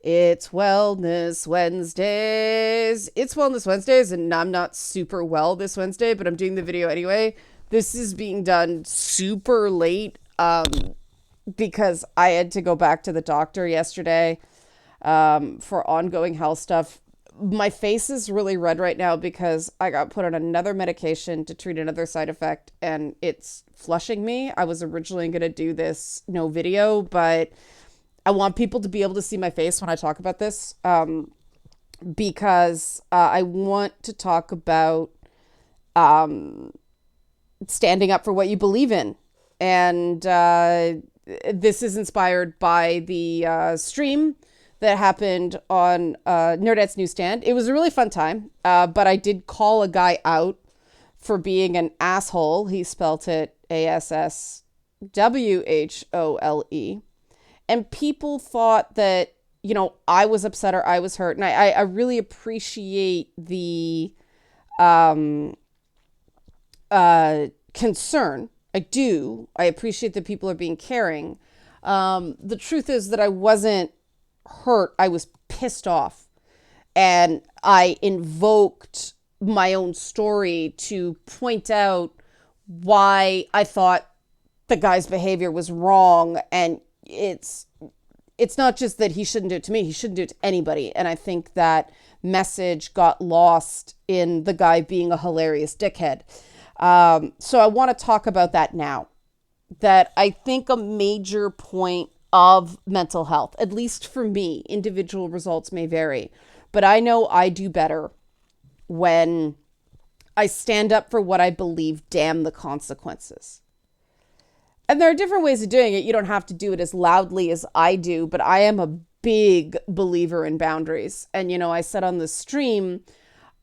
It's Wellness Wednesdays. It's Wellness Wednesdays, and I'm not super well this Wednesday, but I'm doing the video anyway. This is being done super late because I had to go back to the doctor yesterday for ongoing health stuff. My face is really red right now because I got put on another medication to treat another side effect, and it's flushing me. I was originally going to do this no video, but I want people to be able to see my face when I talk about this because I want to talk about standing up for what you believe in. And this is inspired by the stream that happened on Nerdette's Newsstand. It was a really fun time, but I did call a guy out for being an asshole. He spelt it ASSWHOLE. And people thought that, you know, I was upset or I was hurt. And I really appreciate the concern. I do. I appreciate that people are being caring. The truth is that I wasn't hurt. I was pissed off. And I invoked my own story to point out why I thought the guy's behavior was wrong. And it's not just that he shouldn't do it to me, he shouldn't do it to anybody. And I think that message got lost in the guy being a hilarious dickhead. So I want to talk about that now. That I think a major point of mental health, at least for me, individual results may vary, but I know I do better when I stand up for what I believe, damn the consequences. And there are different ways of doing it. You don't have to do it as loudly as I do, but I am a big believer in boundaries. And, you know, I said on the stream,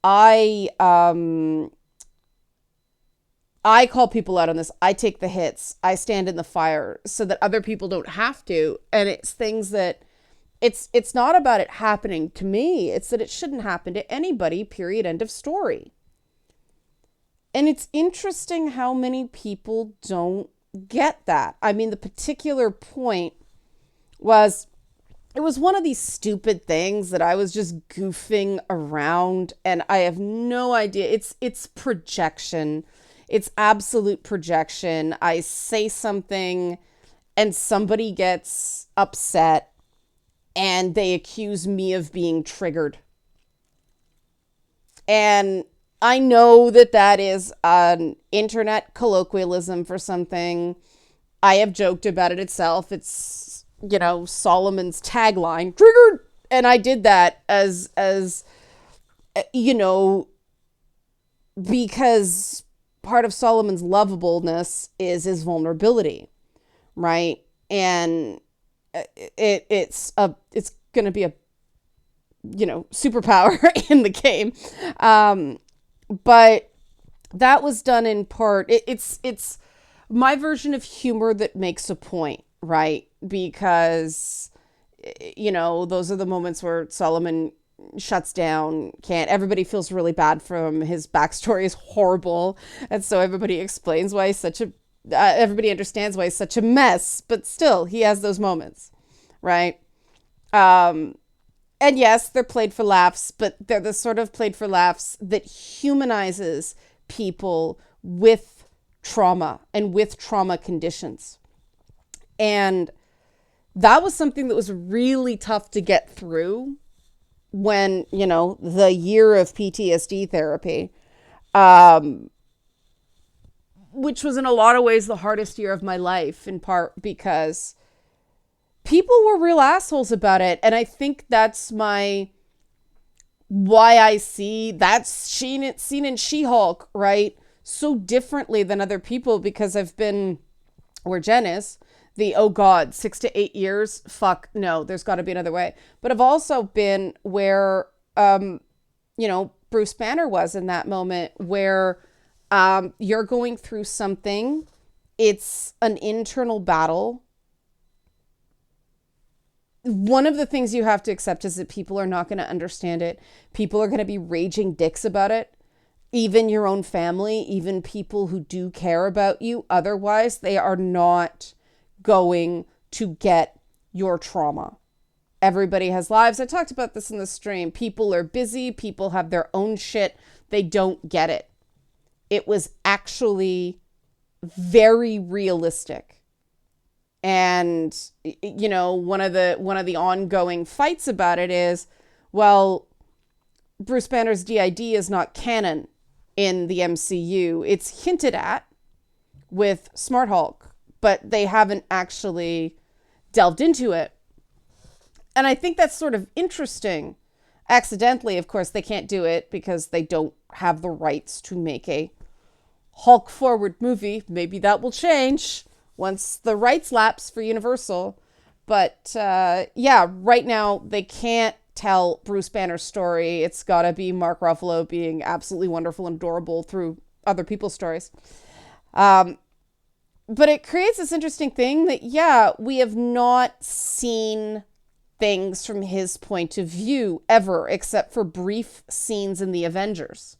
I call people out on this. I take the hits. I stand in the fire so that other people don't have to. And it's things that it's not about it happening to me. It's that it shouldn't happen to anybody, period, end of story. And it's interesting how many people don't get that. I mean, the particular point was, it was one of these stupid things that I was just goofing around, and I have no idea. It's projection. It's absolute projection. I say something and somebody gets upset and they accuse me of being triggered. And I know that that is an internet colloquialism for something. I have joked about it itself. It's, you know, Solomon's tagline, triggered. And I did that as you know, because part of Solomon's lovableness is his vulnerability, right? And it's going to be a, you know, superpower in the game. But that was done in part. It's my version of humor that makes a point, right? Because, you know, those are the moments where Solomon shuts down, everybody feels really bad for him. His backstory is horrible. And so everybody explains why he's such a, everybody understands why he's such a mess, but still he has those moments, right? And yes, they're played for laughs, but they're the sort of played for laughs that humanizes people with trauma and with trauma conditions. And that was something that was really tough to get through when, you know, the year of PTSD therapy, which was in a lot of ways the hardest year of my life, in part because people were real assholes about it. And I think that's why I see that's seen in She-Hulk, right? So differently than other people, because I've been where Jen is, oh God, 6 to 8 years. Fuck no, there's got to be another way. But I've also been where, you know, Bruce Banner was in that moment where you're going through something. It's an internal battle. One of the things you have to accept is that people are not going to understand it. People are going to be raging dicks about it. Even your own family, even people who do care about you. Otherwise, they are not going to get your trauma. everybody has lives. I talked about this in the stream. People are busy. People have their own shit. They don't get it. It was actually very realistic. And, you know, one of the ongoing fights about it is, well, Bruce Banner's DID is not canon in the MCU. It's hinted at with Smart Hulk, but they haven't actually delved into it. And I think that's sort of interesting. Accidentally, of course, they can't do it because they don't have the rights to make a Hulk forward movie. Maybe that will change once the rights lapse for Universal. But yeah, right now they can't tell Bruce Banner's story. It's got to be Mark Ruffalo being absolutely wonderful and adorable through other people's stories. But it creates this interesting thing that, yeah, we have not seen things from his point of view ever, except for brief scenes in the Avengers,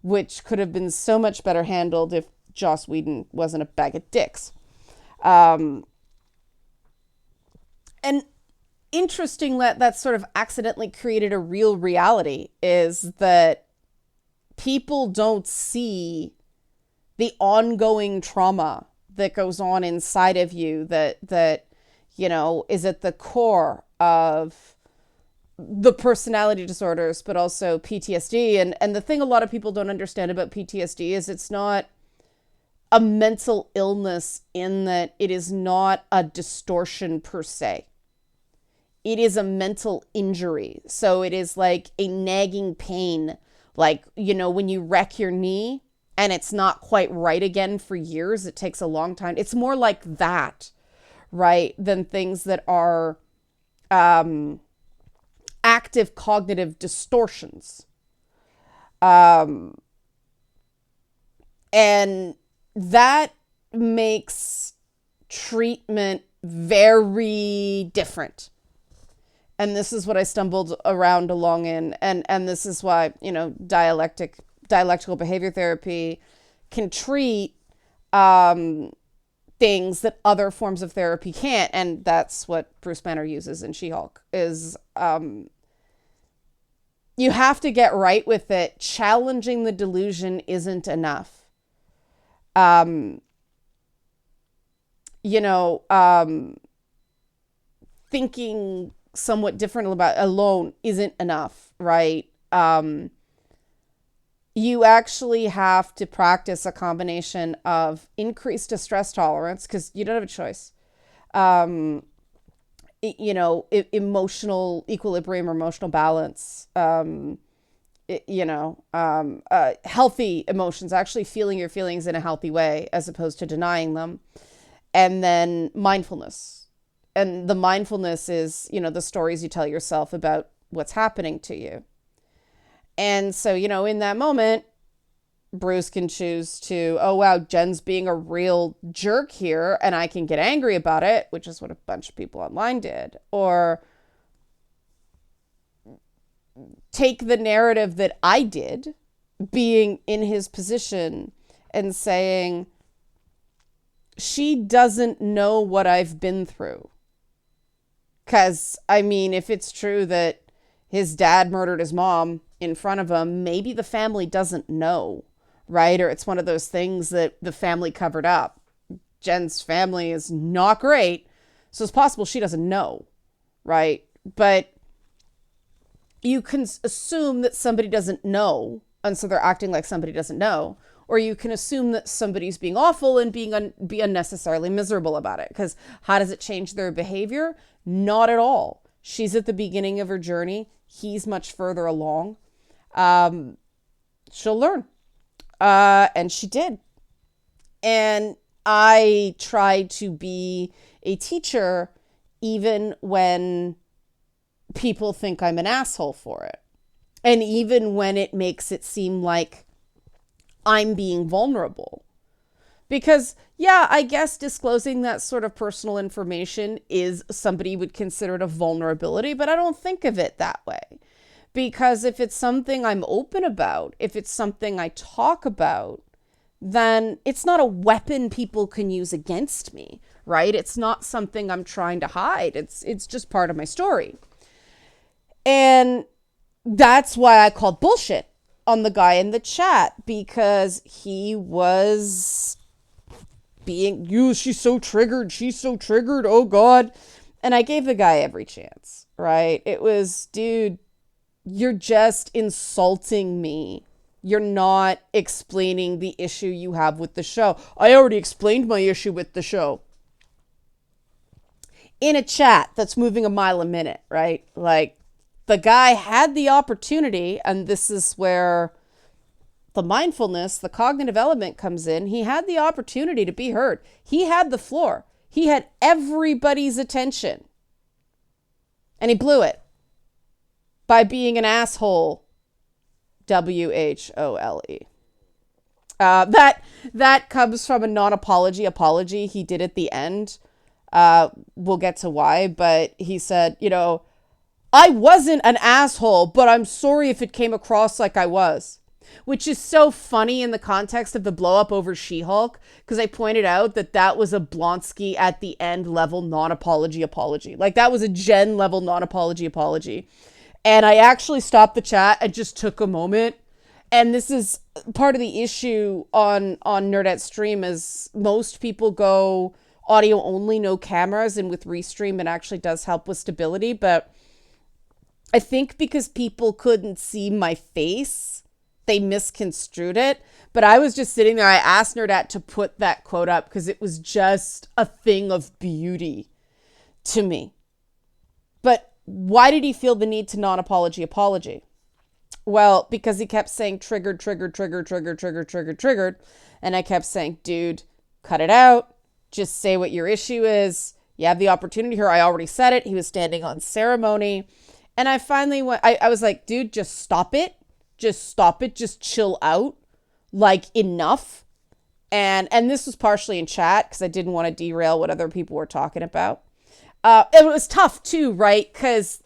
which could have been so much better handled if Joss Whedon wasn't a bag of dicks. And interesting that sort of accidentally created a real reality is that people don't see the ongoing trauma that goes on inside of you that you know is at the core of the personality disorders, but also PTSD. And the thing a lot of people don't understand about PTSD is it's not a mental illness in that it is not a distortion per se. It is a mental injury. So it is like a nagging pain. Like, you know, when you wreck your knee and it's not quite right again for years, it takes a long time. It's more like that, right? Than things that are active cognitive distortions. And that makes treatment very different. And this is what I stumbled around along in. And this is why, you know, dialectical behavior therapy can treat things that other forms of therapy can't. And that's what Bruce Banner uses in She-Hulk is you have to get right with it. Challenging the delusion isn't enough. Thinking somewhat different about alone isn't enough, right? You actually have to practice a combination of increased distress tolerance because you don't have a choice. Emotional equilibrium, or emotional balance, healthy emotions, actually feeling your feelings in a healthy way as opposed to denying them. And then mindfulness. And the mindfulness is, you know, the stories you tell yourself about what's happening to you. And so, you know, in that moment, Bruce can choose to, oh, wow, Jen's being a real jerk here, and I can get angry about it, which is what a bunch of people online did. Or take the narrative that I did, being in his position and saying, she doesn't know what I've been through. Because, I mean, if it's true that his dad murdered his mom in front of him, maybe the family doesn't know, right? Or it's one of those things that the family covered up. Jen's family is not great, so it's possible she doesn't know, right? But you can assume that somebody doesn't know, and so they're acting like somebody doesn't know. Or you can assume that somebody's being awful and be unnecessarily miserable about it. Because how does it change their behavior? Not at all. She's at the beginning of her journey. He's much further along. She'll learn. And she did. And I tried to be a teacher even when people think I'm an asshole for it. And even when it makes it seem like I'm being vulnerable. Because, yeah, I guess disclosing that sort of personal information is somebody would consider it a vulnerability, but I don't think of it that way. Because if it's something I'm open about, if it's something I talk about, then it's not a weapon people can use against me, right? It's not something I'm trying to hide. It's just part of my story. And that's why I called bullshit on the guy in the chat, because he was being, she's so triggered. She's so triggered. Oh God. And I gave the guy every chance, right? It was, dude, you're just insulting me. You're not explaining the issue you have with the show. I already explained my issue with the show in a chat that's moving a mile a minute, right? Like, the guy had the opportunity, and this is where the mindfulness, the cognitive element comes in. He had the opportunity to be heard. He had the floor. He had everybody's attention. And he blew it by being an asshole. WHOLE. That comes from a non-apology apology he did at the end. We'll get to why, but he said, I wasn't an asshole, but I'm sorry if it came across like I was. Which is so funny in the context of the blow up over She-Hulk, because I pointed out that was a Blonsky at the end level non-apology apology. Like, that was a Jen level non-apology apology. And I actually stopped the chat and just took a moment. And this is part of the issue on Nerdette Stream, is most people go audio only, no cameras, and with Restream it actually does help with stability. But I think because people couldn't see my face, they misconstrued it. But I was just sitting there. I asked Nerdette to put that quote up because it was just a thing of beauty to me. But why did he feel the need to non-apology apology? Well, because he kept saying triggered, triggered, triggered, triggered, triggered, triggered, triggered. And I kept saying, dude, cut it out. Just say what your issue is. You have the opportunity here. I already said it. He was standing on ceremony. And I finally went, I was like, dude, just stop it. Just stop it. Just chill out. Like, enough. And this was partially in chat because I didn't want to derail what other people were talking about. It was tough too, right? Because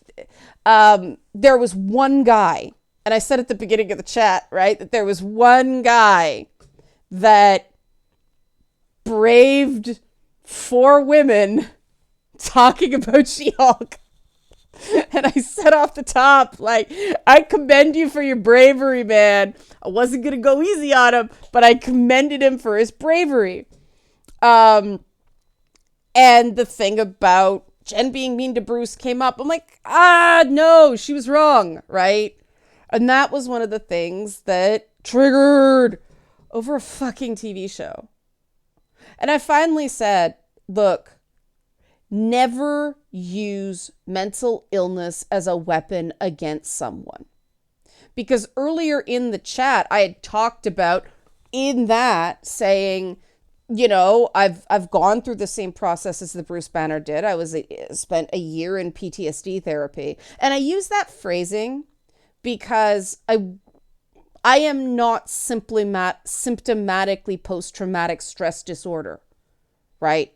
there was one guy, and I said at the beginning of the chat, right, that there was one guy that braved 4 women talking about She-Hulk. And I said off the top, like, I commend you for your bravery, man. I wasn't going to go easy on him, but I commended him for his bravery. And the thing about Jen being mean to Bruce came up. I'm like, no, she was wrong, right? And that was one of the things that triggered over a fucking TV show. And I finally said, look, never use mental illness as a weapon against someone. Because earlier in the chat, I had talked about in that saying, I've gone through the same process as the Bruce Banner did. I spent a year in PTSD therapy. And I use that phrasing because I am not simply symptomatically post-traumatic stress disorder, right?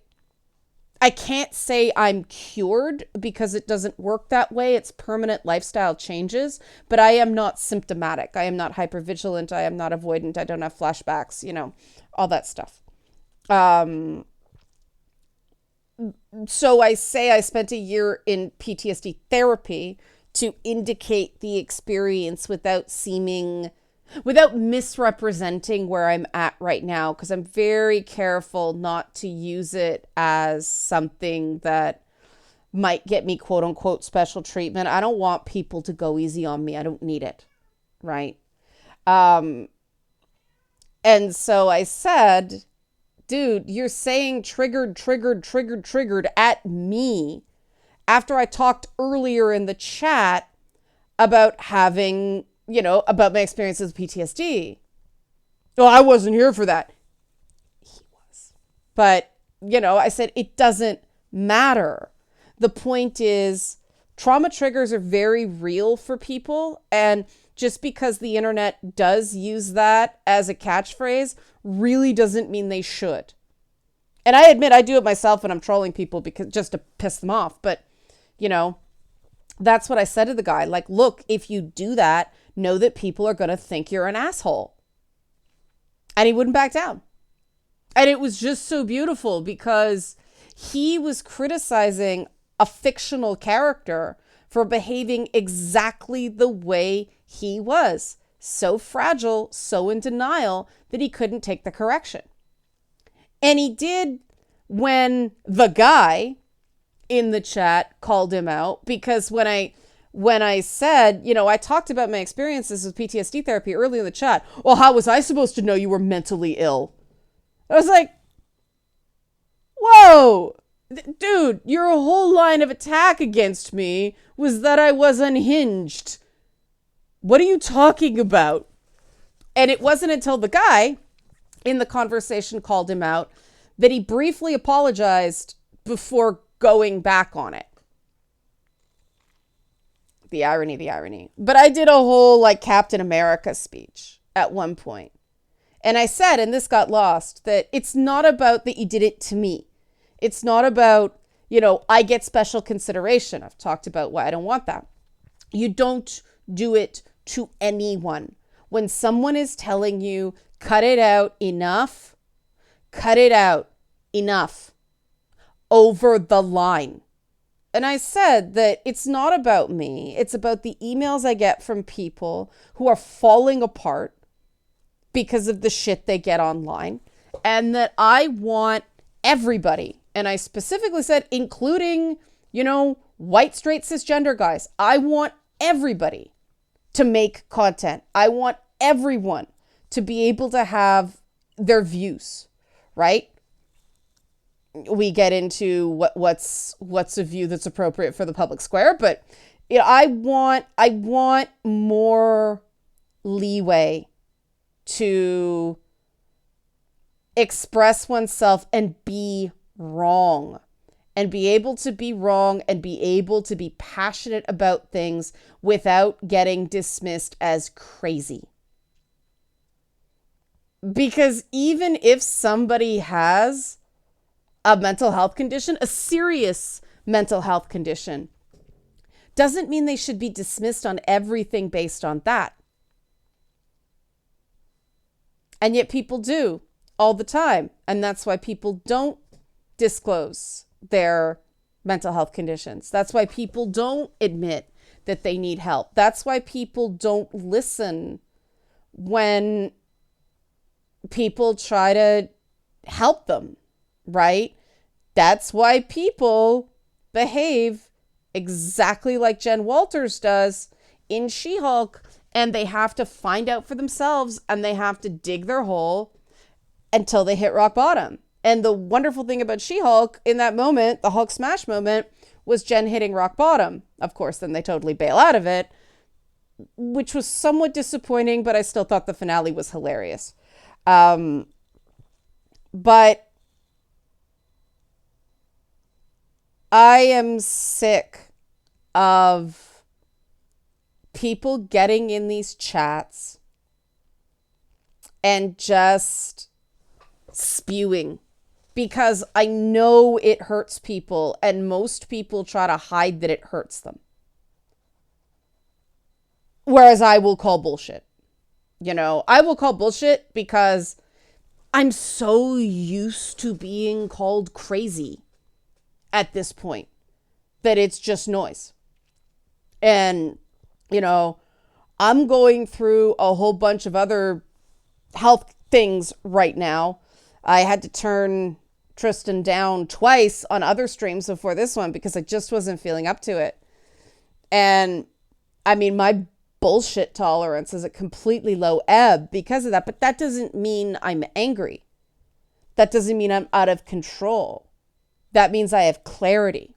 I can't say I'm cured because it doesn't work that way. It's permanent lifestyle changes, but I am not symptomatic. I am not hypervigilant. I am not avoidant. I don't have flashbacks, all that stuff. So I say I spent a year in PTSD therapy to indicate the experience without misrepresenting where I'm at right now, because I'm very careful not to use it as something that might get me quote unquote special treatment. I don't want people to go easy on me. I don't need it. Right. And so I said, dude, you're saying triggered at me after I talked earlier in the chat about having, about my experiences with PTSD. Oh, I wasn't here for that. He was. But, I said it doesn't matter. The point is, trauma triggers are very real for people. And just because the internet does use that as a catchphrase really doesn't mean they should. And I admit I do it myself when I'm trolling people because just to piss them off. But, that's what I said to the guy. Like, look, if you do that, know that people are going to think you're an asshole. And he wouldn't back down. And it was just so beautiful because He was criticizing a fictional character for behaving exactly the way he was. So fragile, so in denial that he couldn't take the correction. And he did when the guy in the chat called him out, because when I said, I talked about my experiences with PTSD therapy early in the chat. Well, how was I supposed to know you were mentally ill? I was like, whoa, dude, your whole line of attack against me was that I was unhinged. What are you talking about? And it wasn't until the guy in the conversation called him out that he briefly apologized before going back on it. The irony. But I did a whole Captain America speech at one point. And I said, and this got lost, that it's not about that you did it to me. It's not about, I get special consideration. I've talked about why I don't want that. You don't do it to anyone. When someone is telling you, cut it out enough, over the line. And I said that it's not about me. It's about the emails I get from people who are falling apart because of the shit they get online. And that I want everybody, and I specifically said, including, white, straight, cisgender guys, I want everybody to make content. I want everyone to be able to have their views, right? We get into what's a view that's appropriate for the public square, but I want more leeway to express oneself and be wrong, and be able to be wrong and be able to be passionate about things without getting dismissed as crazy. Because even if somebody has a mental health condition, a serious mental health condition, doesn't mean they should be dismissed on everything based on that. And yet people do all the time. And that's why people don't disclose their mental health conditions. That's why people don't admit that they need help. That's why people don't listen when people try to help them, right? That's why people behave exactly like Jen Walters does in She-Hulk, and they have to find out for themselves, and they have to dig their hole until they hit rock bottom. And the wonderful thing about She-Hulk in that moment, the Hulk smash moment, was Jen hitting rock bottom. Of course, then they totally bail out of it, which was somewhat disappointing, but I still thought the finale was hilarious. But I am sick of people getting in these chats and just spewing, because I know it hurts people, and most people try to hide that it hurts them. Whereas I will call bullshit. I will call bullshit because I'm so used to being called crazy at this point that it's just noise. And, I'm going through a whole bunch of other health things right now. I had to turn Tristan down twice on other streams before this one because I just wasn't feeling up to it. And I mean, my bullshit tolerance is a completely low ebb because of that, but that doesn't mean I'm angry. That doesn't mean I'm out of control. That means I have clarity.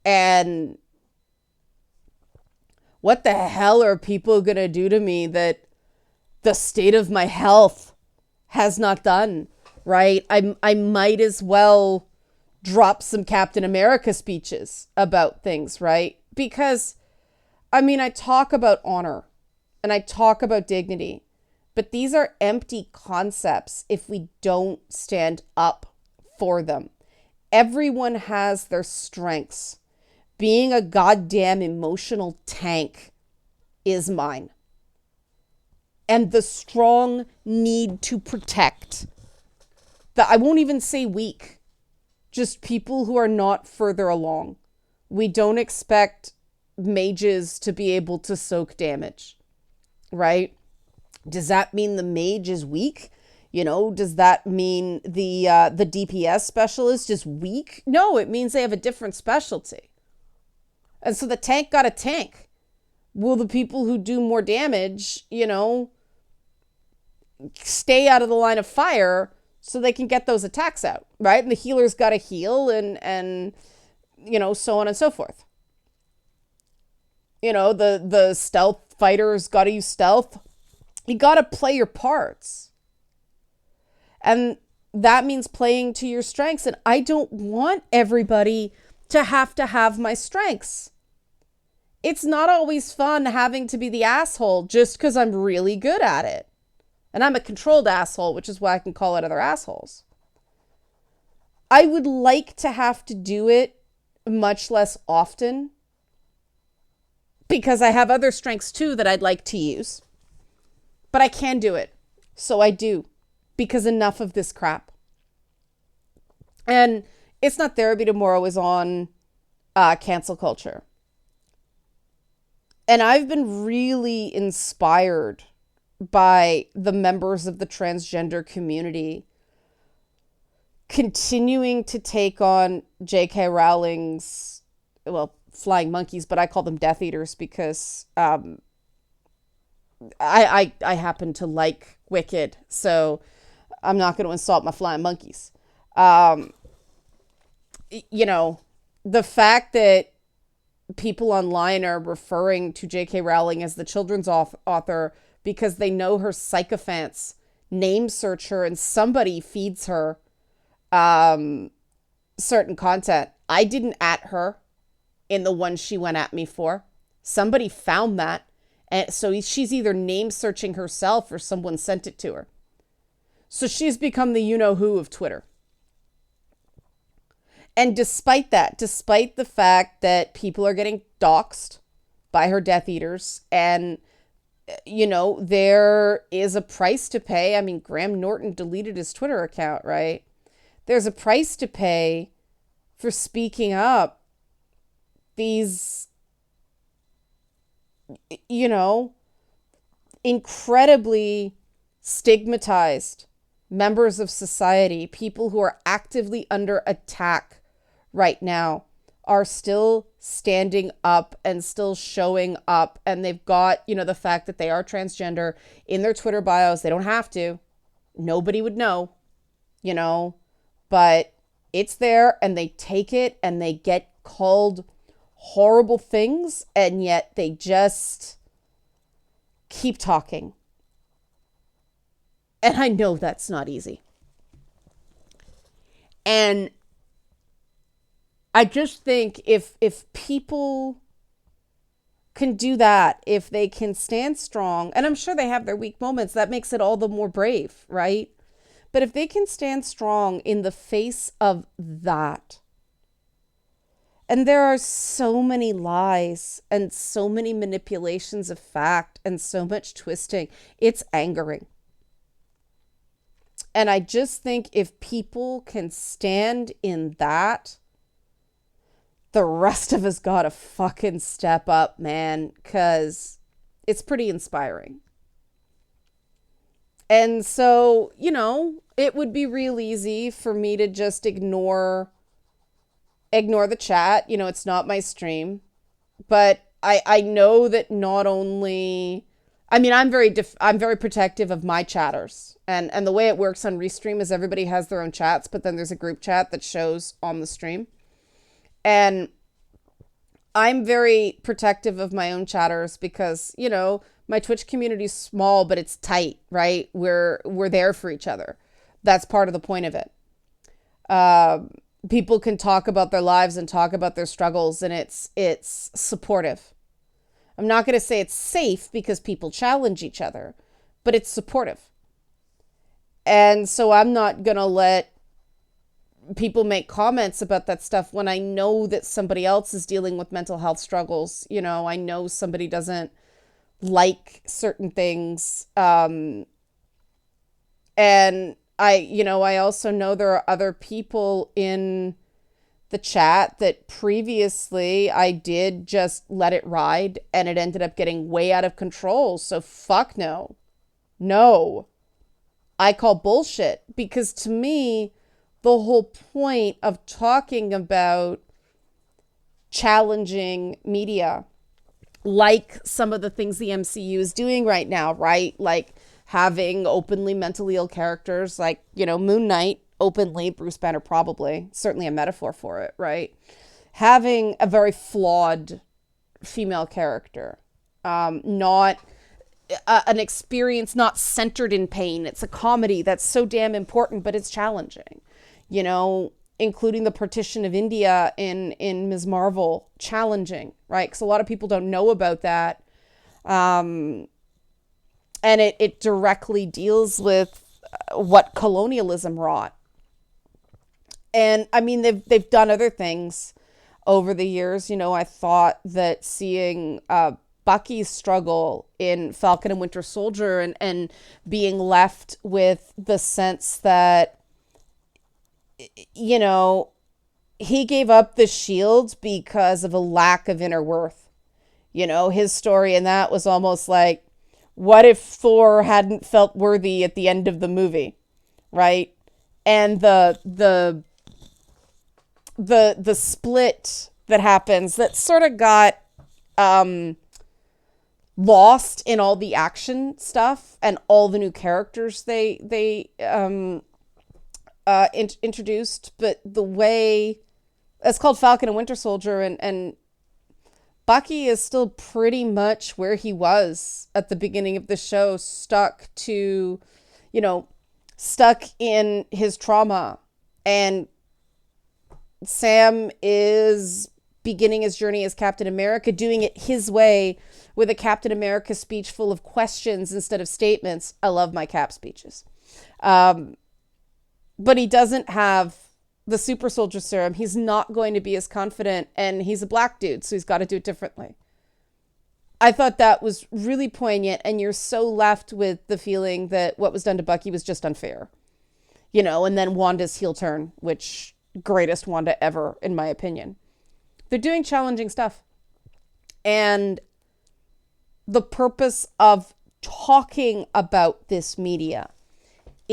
And what the hell are people going to do to me that the state of my health has not done, right? I might as well drop some Captain America speeches about things, right? Because, I talk about honor and I talk about dignity, but these are empty concepts if we don't stand up for them. Everyone has their strengths. Being a goddamn emotional tank is mine. And the strong need to protect. I won't even say weak. just people who are not further along. We don't expect mages to be able to soak damage, right? Does that mean the mage is weak? Does that mean the DPS specialist is weak? No, it means they have a different specialty. And so the tank got a tank. Will the people who do more damage, stay out of the line of fire so they can get those attacks out, right? And the healer's got to heal and so on and so forth. The stealth fighter's got to use stealth. You got to play your parts. And that means playing to your strengths. And I don't want everybody to have my strengths. It's not always fun having to be the asshole just because I'm really good at it. And I'm a controlled asshole, which is why I can call out other assholes. I would like to have to do it much less often because I have other strengths too that I'd like to use. But I can do it. So I do. Because enough of this crap. And It's Not Therapy Tomorrow is on cancel culture. And I've been really inspired by the members of the transgender community continuing to take on J.K. Rowling's, flying monkeys, but I call them Death Eaters because I happen to like Wicked, so I'm not going to insult my flying monkeys. The fact that people online are referring to J.K. Rowling as the children's author because they know her sycophants name search her and somebody feeds her certain content. I didn't at her in the one she went at me for. Somebody found that. And so she's either name searching herself or someone sent it to her. So she's become the you-know-who of Twitter. And despite the fact that people are getting doxxed by her Death Eaters, and, there is a price to pay. I mean, Graham Norton deleted his Twitter account, right? There's a price to pay for speaking up these, incredibly stigmatized members of society, people who are actively under attack right now, are still standing up and still showing up. And they've got, the fact that they are transgender in their Twitter bios. They don't have to. Nobody would know, but it's there, and they take it and they get called horrible things, and yet they just keep talking. And I know that's not easy. And I just think if people can do that, if they can stand strong, and I'm sure they have their weak moments, that makes it all the more brave, right? But if they can stand strong in the face of that, and there are so many lies and so many manipulations of fact and so much twisting, it's angering. And I just think if people can stand in that, the rest of us gotta fucking step up, man, because it's pretty inspiring. And so, it would be real easy for me to just ignore the chat. It's not my stream. But I know that not only... I'm very protective of my chatters. And the way it works on Restream is everybody has their own chats, but then there's a group chat that shows on the stream. And I'm very protective of my own chatters because, my Twitch community is small, but it's tight, right? We're there for each other. That's part of the point of it. People can talk about their lives and talk about their struggles, and it's supportive. I'm not going to say it's safe because people challenge each other, but it's supportive. And so I'm not going to let people make comments about that stuff when I know that somebody else is dealing with mental health struggles. I know somebody doesn't like certain things. And I also know there are other people in the chat that previously I did just let it ride and it ended up getting way out of control. So fuck no. No. I call bullshit, because to me, the whole point of talking about challenging media, like some of the things the MCU is doing right now, right? Like having openly mentally ill characters, like, Moon Knight, openly, Bruce Banner probably, certainly a metaphor for it, right? Having a very flawed female character, not an experience not centered in pain. It's a comedy that's so damn important, but it's challenging, including the partition of India in Ms. Marvel, challenging, right? Because a lot of people don't know about that. And it directly deals with what colonialism wrought. And I mean, they've done other things over the years. I thought that seeing Bucky's struggle in Falcon and Winter Soldier and being left with the sense that, he gave up the shield because of a lack of inner worth. His story in that was almost like, what if Thor hadn't felt worthy at the end of the movie, right? And the split that happens that sort of got lost in all the action stuff and all the new characters they introduced, but the way it's called Falcon and Winter Soldier, and Bucky is still pretty much where he was at the beginning of the show, stuck in his trauma. And Sam is beginning his journey as Captain America, doing it his way with a Captain America speech full of questions instead of statements. I love my Cap speeches. But he doesn't have the super soldier serum. He's not going to be as confident, and he's a black dude, so he's got to do it differently. I thought that was really poignant, and you're so left with the feeling that what was done to Bucky was just unfair. And then Wanda's heel turn, which greatest Wanda ever, in my opinion. They're doing challenging stuff. And the purpose of talking about this media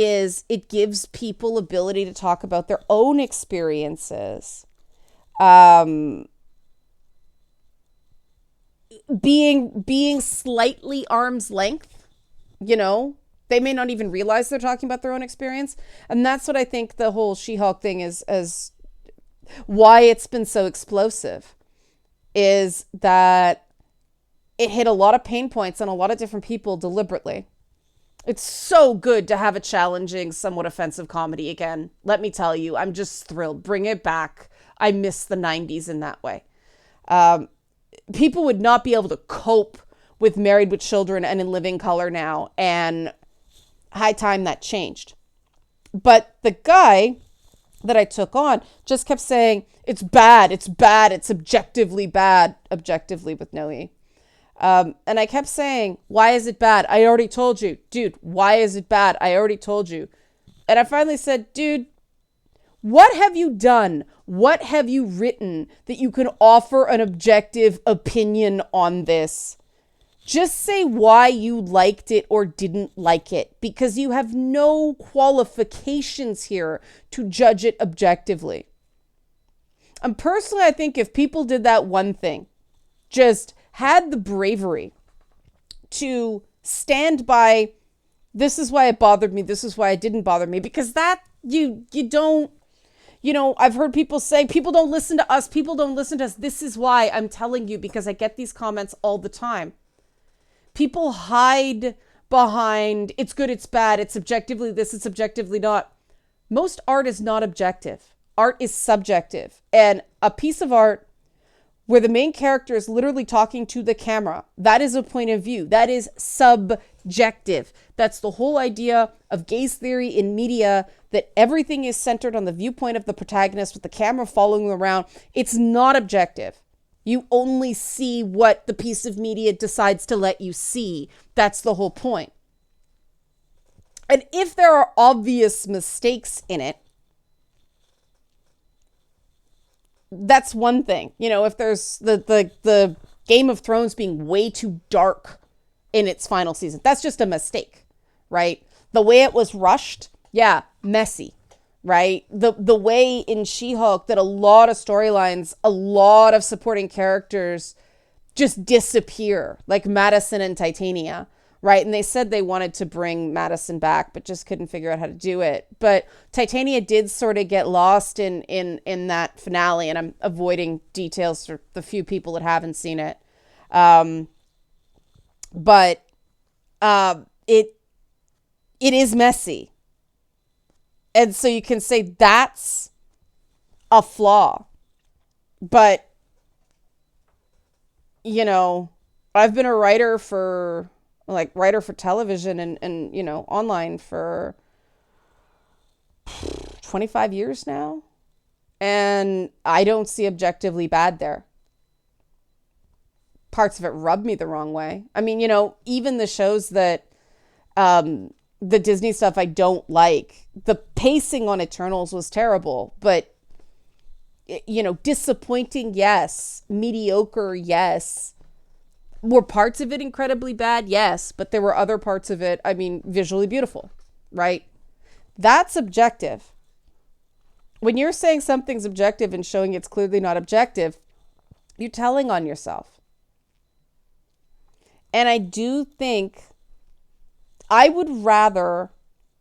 is it gives people ability to talk about their own experiences. Being slightly arm's length, they may not even realize they're talking about their own experience. And that's what I think the whole She-Hulk thing is why it's been so explosive, is that it hit a lot of pain points on a lot of different people deliberately. It's so good to have a challenging, somewhat offensive comedy again. Let me tell you, I'm just thrilled. Bring it back. I miss the 90s in that way. People would not be able to cope with Married with Children and In Living Color now, and high time that changed. But the guy that I took on just kept saying, it's bad, it's objectively bad, objectively with no E. And I kept saying, why is it bad? I already told you. Dude, why is it bad? I already told you. And I finally said, dude, what have you done? What have you written that you can offer an objective opinion on this? Just say why you liked it or didn't like it, because you have no qualifications here to judge it objectively. And personally, I think if people did that one thing, just had the bravery to stand by, this is why it bothered me, this is why it didn't bother me, because that you don't, I've heard people say, people don't listen to us. This is why I'm telling you, because I get these comments all the time. People hide behind, it's good, it's bad, it's subjectively this, it's subjectively not. Most art is not objective. Art is subjective. And a piece of art where the main character is literally talking to the camera, that is a point of view. That is subjective. That's the whole idea of gaze theory in media, that everything is centered on the viewpoint of the protagonist with the camera following them around. It's not objective. You only see what the piece of media decides to let you see. That's the whole point. And if there are obvious mistakes in it, that's one thing. You know, if there's the Game of Thrones being way too dark in its final season, that's just a mistake, right? The way it was rushed, yeah, messy, right? The way in She-Hulk that a lot of storylines, a lot of supporting characters just disappear, like Madison and Titania, right? And they said they wanted to bring Madison back, but just couldn't figure out how to do it. But Titania did sort of get lost in that finale, and I'm avoiding details for the few people that haven't seen it. But it is messy, and so you can say that's a flaw. But you know, I've been a writer for television and you know, online for 25 years now, and I don't see objectively bad there. Parts of it rub me the wrong way. I mean, you know, even the shows that the Disney stuff I don't like, the pacing on Eternals was terrible, but you know, disappointing, yes. Mediocre, yes. Were parts of it incredibly bad? Yes. But there were other parts of it, I mean, visually beautiful, right? That's objective. When you're saying something's objective and showing it's clearly not objective, you're telling on yourself. And I do think I would rather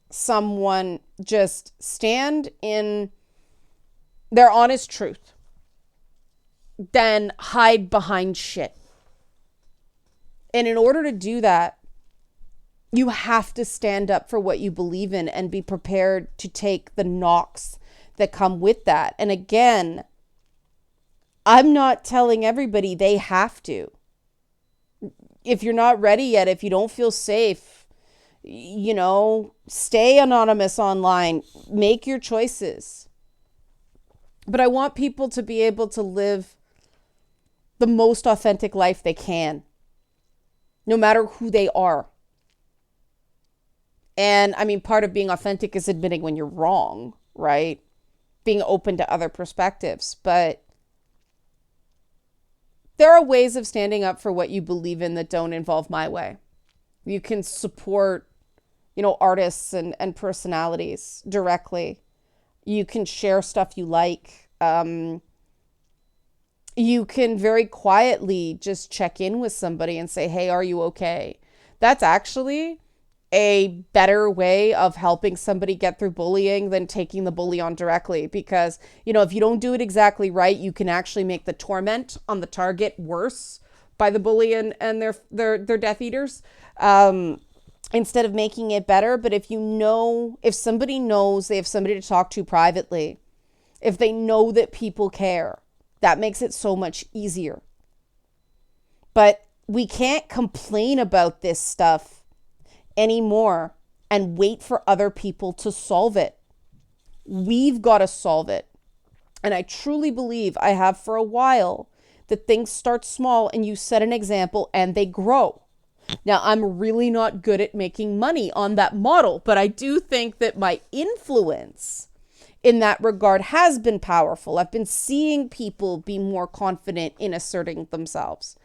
someone just stand in their honest truth than hide behind shit. And in order to do that, you have to stand up for what you believe in and be prepared to take the knocks that come with that. And again, I'm not telling everybody they have to. If you're not ready yet, if you don't feel safe, you know, stay anonymous online, make your choices. But I want people to be able to live the most authentic life they can, no matter who they are. And I mean, part of being authentic is admitting when you're wrong, right? Being open to other perspectives. But there are ways of standing up for what you believe in that don't involve my way. You can support, you know, artists and personalities directly. You can share stuff you like. You can very quietly just check in with somebody and say, hey, are you okay? That's actually a better way of helping somebody get through bullying than taking the bully on directly. Because, you know, if you don't do it exactly right, you can actually make the torment on the target worse by the bully and their Death Eaters. Instead of making it better. But if somebody knows they have somebody to talk to privately, if they know that people care, that makes it so much easier. But we can't complain about this stuff anymore and wait for other people to solve it. We've got to solve it. And I truly believe, I have for a while, that things start small and you set an example and they grow. Now, I'm really not good at making money on that model, but I do think that my influence in that regard has been powerful. I've been seeing people be more confident in asserting themselves.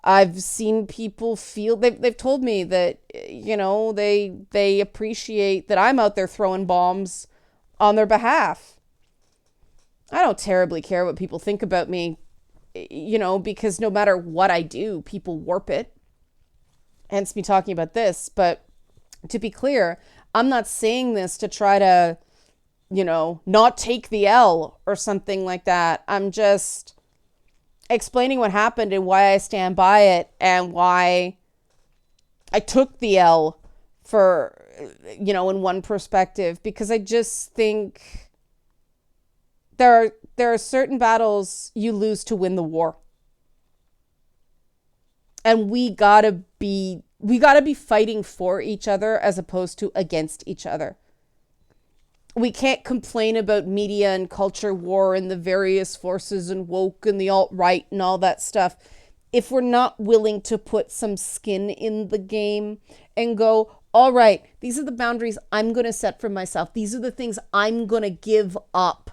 I've seen people feel, they've told me that, you know, they appreciate that I'm out there throwing bombs on their behalf. I don't terribly care what people think about me, you know, because no matter what I do, people warp it. Hence me talking about this. But to be clear, I'm not saying this to try to, you know, not take the L or something like that. I'm just explaining what happened and why I stand by it and why I took the L for, you know, in one perspective, because I just think there are certain battles you lose to win the war. And we gotta be fighting for each other as opposed to against each other. We can't complain about media and culture war and the various forces and woke and the alt-right and all that stuff if we're not willing to put some skin in the game and go, all right, these are the boundaries I'm going to set for myself. These are the things I'm going to give up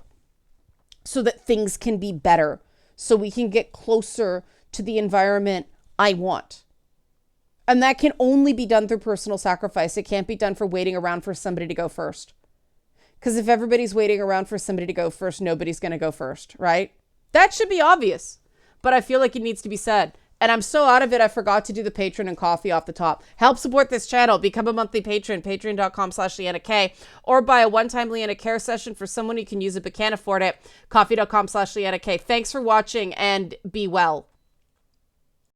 so that things can be better, so we can get closer to the environment I want. And that can only be done through personal sacrifice. It can't be done for waiting around for somebody to go first. Because if everybody's waiting around for somebody to go first, nobody's going to go first, right? That should be obvious, but I feel like it needs to be said. And I'm so out of it, I forgot to do the Patreon and coffee off the top. Help support this channel. Become a monthly patron, patreon.com/LeannaK, or buy a one-time Leanna Care session for someone who can use it but can't afford it, coffee.com/LeannaK. Thanks for watching and be well.